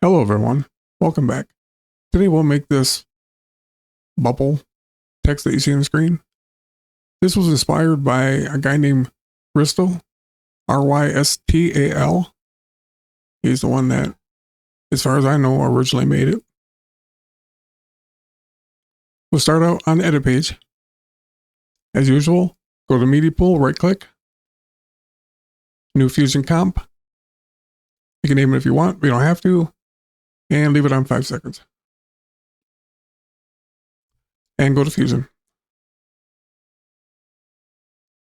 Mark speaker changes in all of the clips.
Speaker 1: Hello everyone, welcome back. Today we'll make this bubble text that you see on the screen. This was inspired by a guy named Rystal, Rystal. He's the one that, as far as I know, originally made it. We'll start out on the edit page. As usual, go to Media Pool, right click, New Fusion Comp. You can name it if you want, but you don't have to, and leave it on 5 seconds. And go to Fusion.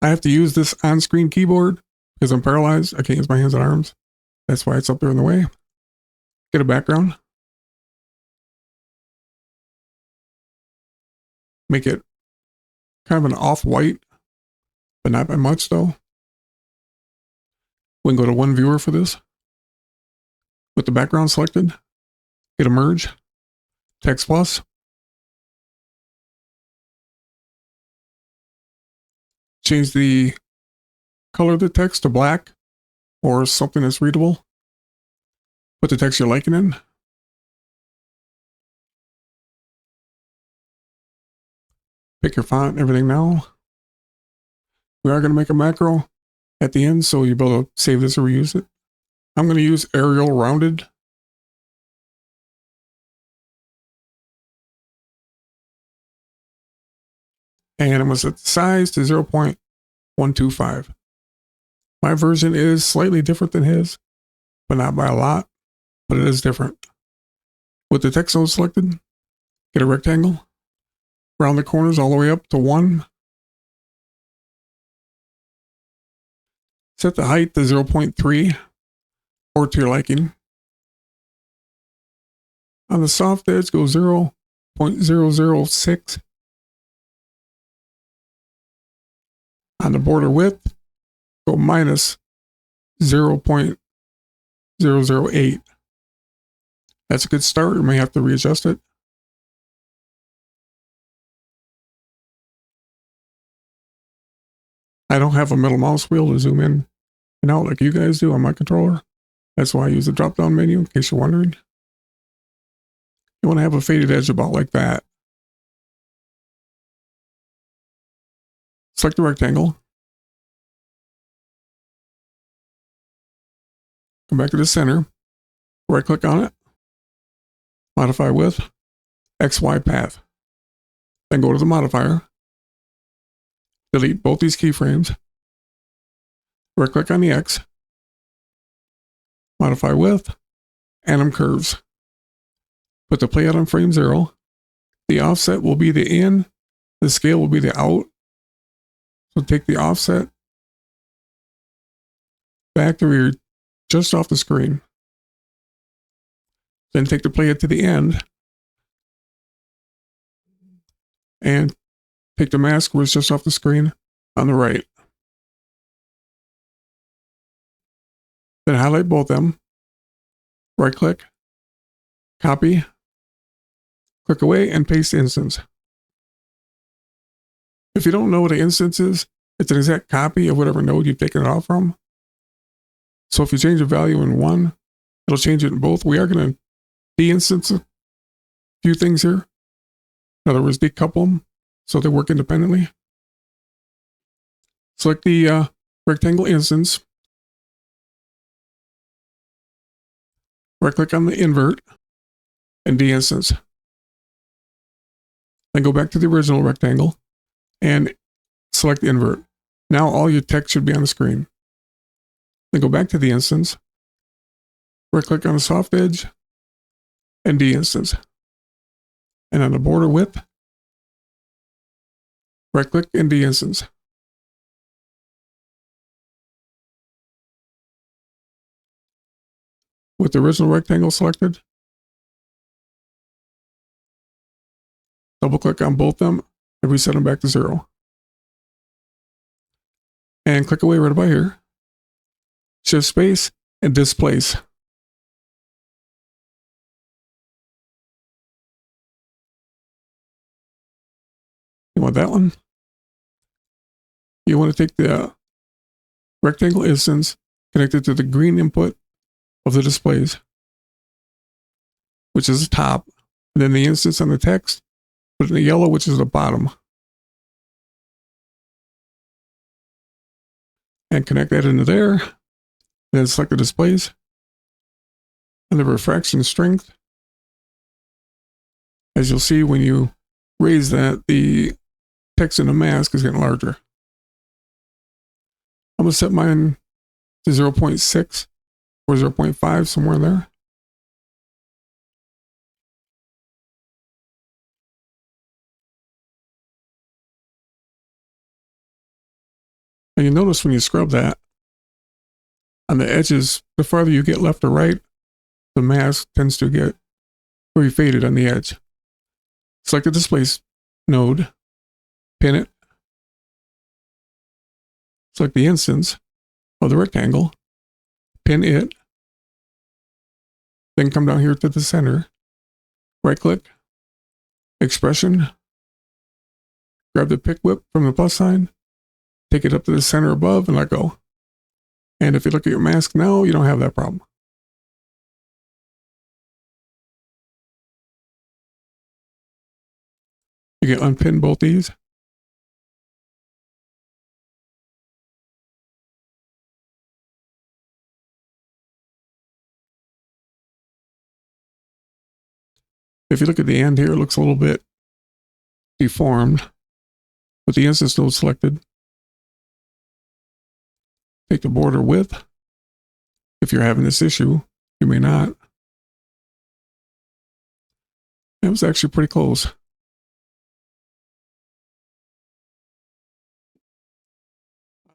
Speaker 1: I have to use this on-screen keyboard because I'm paralyzed. I can't use my hands and arms. That's why it's up there in the way. Get a background. Make it kind of an off-white, but not by much though. We can go to one viewer for this. With the background selected, get a merge, text plus. Change the color of the text to black or something that's readable. Put the text you're liking in. Pick your font and everything now. We are going to make a macro at the end, so you'll be able to save this or reuse it. I'm going to use Arial Rounded. And I'm going to set the size to 0.125. My version is slightly different than his, but not by a lot, but it is different. With the text node selected, get a rectangle. Round the corners all the way up to 1. Set the height to 0.3 or to your liking. On the soft edge, go 0.006. On the border width, go minus 0.008. That's a good start. You may have to readjust it. I don't have a middle mouse wheel to zoom in and out like you guys do on my controller. That's why I use the drop-down menu, in case you're wondering. You want to have a faded edge about like that. Select the rectangle. Come back to the center. Right-click on it. Modify width. XY path. Then go to the modifier. Delete both these keyframes. Right-click on the X. Modify width. Anim curves. Put the playout on frame 0. The offset will be the in. The scale will be the out. So take the offset back to where you're just off the screen. Then take the playout to the end. And take the mask where it's just off the screen on the right. Then highlight both of them. Right click. Copy. Click away and paste the instance. If you don't know what an instance is, it's an exact copy of whatever node you've taken it off from. So if you change a value in one, it'll change it in both. We are going to de-instance a few things here. In other words, decouple them so they work independently. Select the rectangle instance. Right-click on the invert and de-instance. Then go back to the original rectangle and select the invert. Now all your text should be on the screen. Then go back to the instance. Right-click on the soft edge and de-instance. And on the border width, right-click and de-instance. With the original rectangle selected, double-click on both of them and reset them back to 0. And click away right about here. Shift space and displace. You want that one? You want to take the rectangle instance connected to the green input of the displays. which is the top, and then the instance on the text, put it in the yellow, which is the bottom. And connect that into there. Then select the displays and the refraction strength. As you'll see, when you raise that, the text in the mask is getting larger. I'm going to set mine to 0.6 or 0.5, somewhere in there. And you notice when you scrub that, on the edges, the farther you get left or right, the mask tends to get very faded on the edge. Select the displays node, pin it, select the instance of the rectangle, pin it, then come down here to the center, right click, expression, grab the pick whip from the plus sign, take it up to the center above and let go. And if you look at your mask now, you don't have that problem. You can unpin both these. If you look at the end here, it looks a little bit deformed with the instance node selected. Take the border width. If you're having this issue, you may not. It was actually pretty close.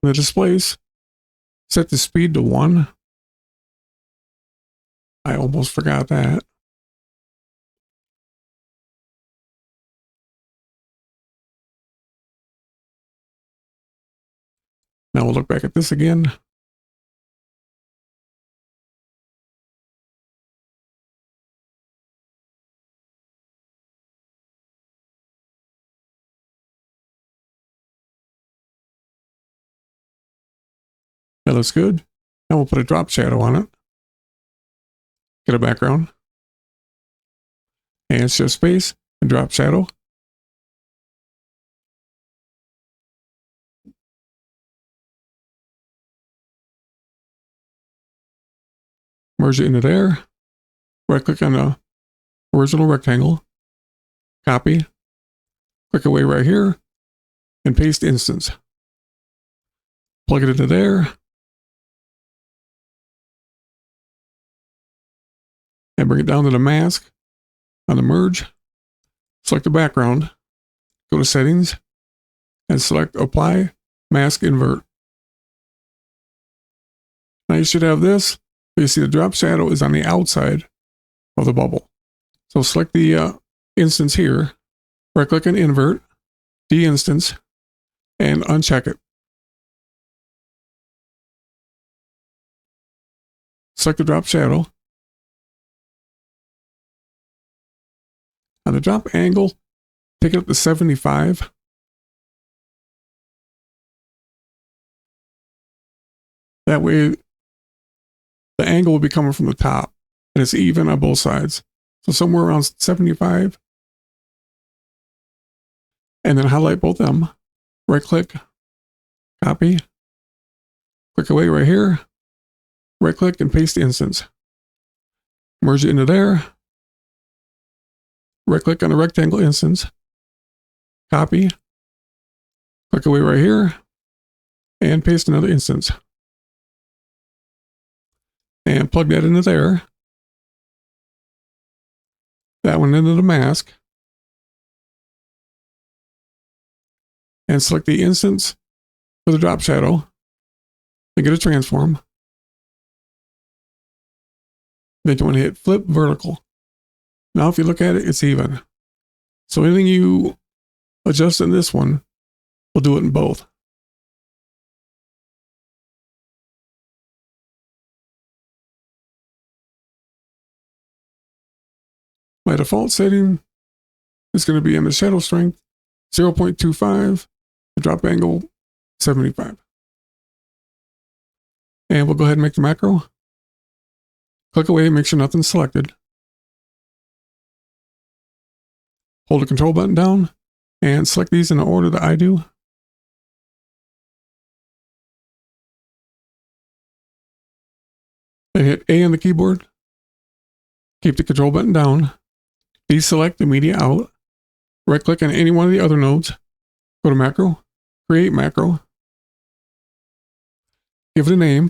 Speaker 1: The displays, set the speed to 1. I almost forgot that. Now we'll look back at this again. That looks good. Now we'll put a drop shadow on it. Get a background. And shift space and drop shadow. Merge it into there. Right click on the original rectangle. Copy. Click away right here. And paste instance. Plug it into there. And bring it down to the mask on the merge. Select the background. Go to settings. And select apply mask invert. Now you should have this. You see the drop shadow is on the outside of the bubble. So select the instance here, right click on invert, de-instance, and uncheck it. Select the drop shadow. On the drop angle, take it up to 75. That way, the angle will be coming from the top, and it's even on both sides. So somewhere around 75. And then highlight both of them. Right click, copy, click away right here, right click and paste the instance. Merge it into there. Right click on the rectangle instance, copy, click away right here, and paste another instance. And plug that into there. That one into the mask. And select the instance for the drop shadow. And get a transform. Then you want to hit flip vertical. Now if you look at it, it's even. So anything you adjust in this one, we'll do it in both. My default setting is going to be in the shadow strength 0.25, the drop angle 75. And we'll go ahead and make the macro. Click away, make sure nothing's selected. Hold the control button down and select these in the order that I do. Then hit A on the keyboard. Keep the control button down. Deselect the media out. Right click on any one of the other nodes. Go to macro, create macro. Give it a name.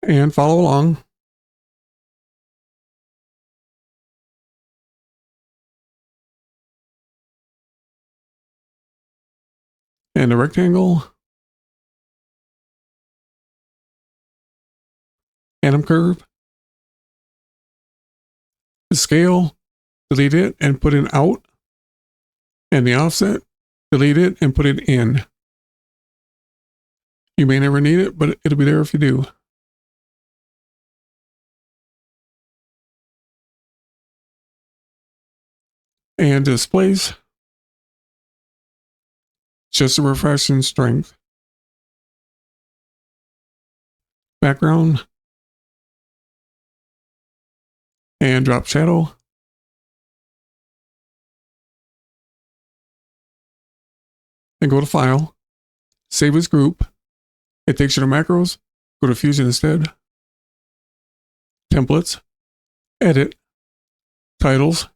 Speaker 1: And follow along. And a rectangle. Atom curve. The scale, delete it and put in out. And the offset, delete it and put it in. You may never need it, but it'll be there if you do. And displace, just a refreshing strength. Background, and drop shadow. And go to File, save as group. It takes you to macros, go to Fusion instead. Templates, edit, titles.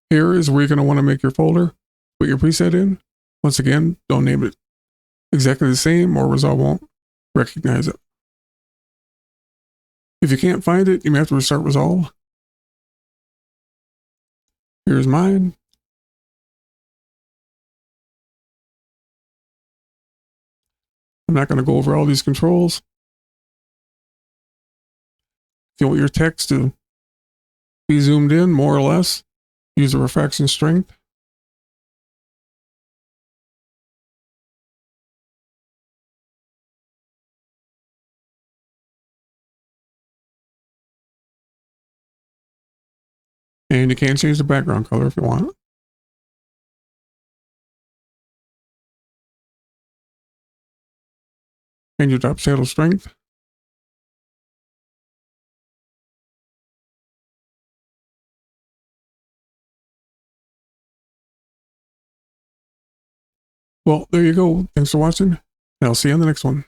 Speaker 1: Here is where you're going to want to make your folder, put your preset in. Once again, don't name it exactly the same or Resolve won't recognize it. If you can't find it, you may have to restart Resolve. Here's mine. I'm not going to go over all these controls. If you want your text to be zoomed in more or less, use the refraction strength. And you can change the background color if you want. And your drop shadow strength. Well, there you go. Thanks for watching, and I'll see you on the next one.